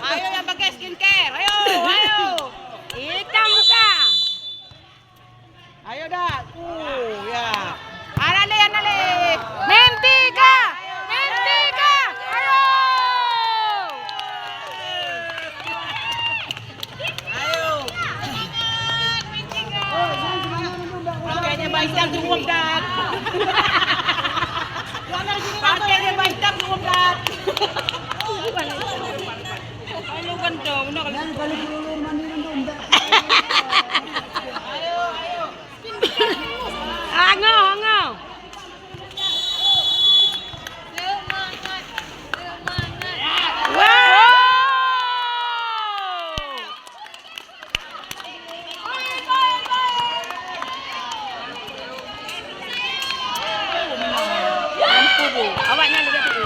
Ayo yang pakai skincare. Ayo, ayo. Hitam muka. Ayo dah. Ya. Anale, anale. Mentika. Mentika. Ayo. Ayo. Pakainya hitam semua dan. Pakainya hitam semua dan. Ayo kencang, nak kalau belum mandi dulu. Ayo, ayo. Angau, angau. Semangat, semangat. Wow. Awaknya lebih tu.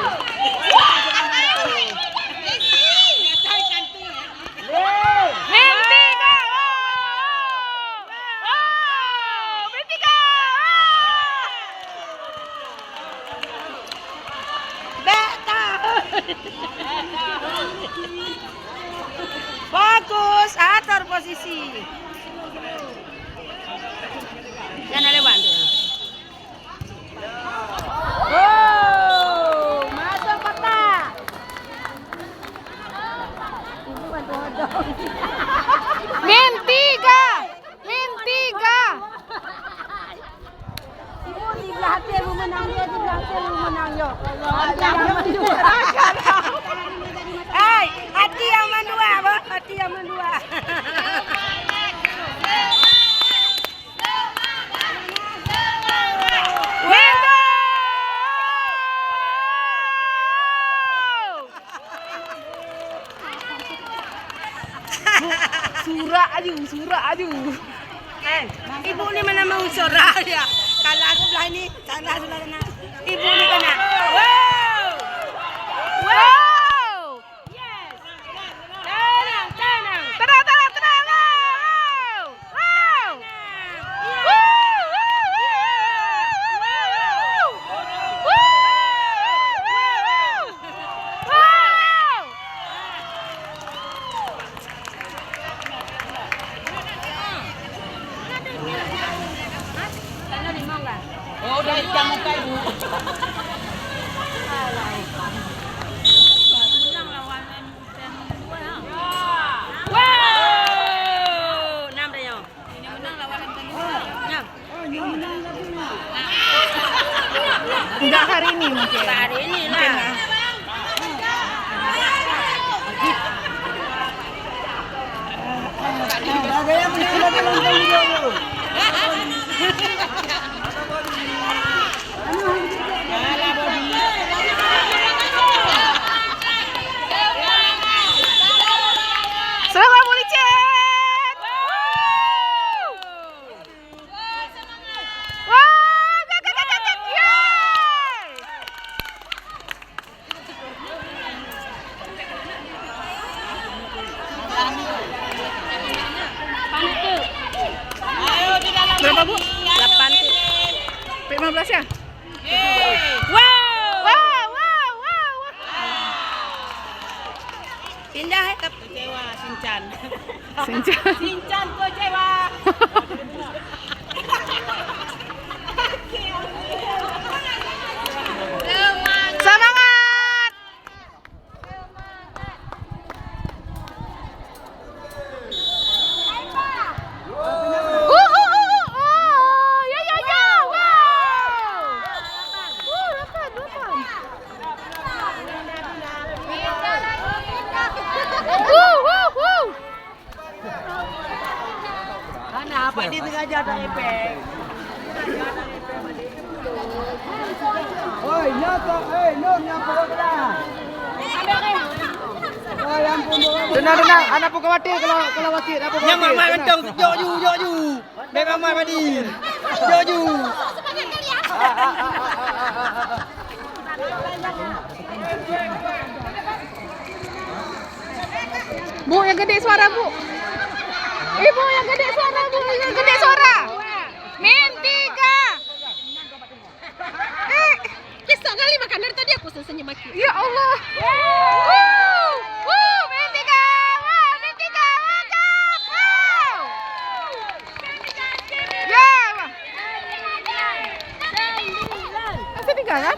Bagus, atur posisi. Jangan lewat tu. Oh, masuk kotak. Mentiga, mentiga. Ibu di belakang lu menang dia, di belakang lu menang yo. Hey, hati yang mendua, boh. Hati yang mendua. Surah aju. Ibu ni mana mau surah dia? Kalau sebelah ini, sana sebelah sana. Ibu ni kena. Wow, wow. Yes. Tenang, tenang. Tenang, tenang, tenang. Wow, wow. Oh, udah hitam muka ibu. Menang lawan wow, 6 dah yo. Ini menang lawan yang. Ini menang enggak hari ini mungkin. Hari ini lah. Bagaya menang. Selamat Bulicet. Wah, gak. Yeay. Ayo di dalam. Berapa Bu? 8 tu. 15 ya? Wow. Pindah ke kecewa Sincan. Sincan kecewa. Semangat. Apa ini sengaja ada efek? Oi, nyata, nyapa dah. Oh, yang pun. Tenang, anak pun khawatir kalau wasit, apa khawatir. Yang mamai mentong, joju. Memang mamai padi. Joju. Bu, yang gede suara, Bu. Ibu yang gede suara, Bu. Yang gede suara. Mentika. Kisah kali makan dari tadi aku senyum maki. Ya Allah. Bentika. Wow, Bentika. Wow. Ya. Masih 3 kan?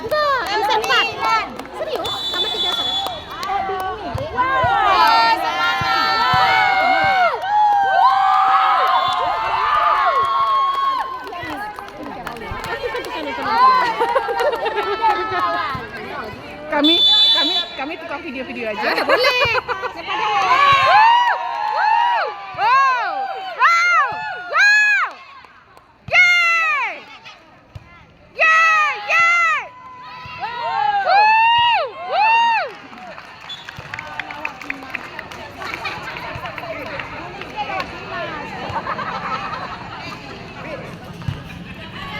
Enggak, bisa 4. Serius? Sama 3 sana. Kami tukang video-video aja. Boleh.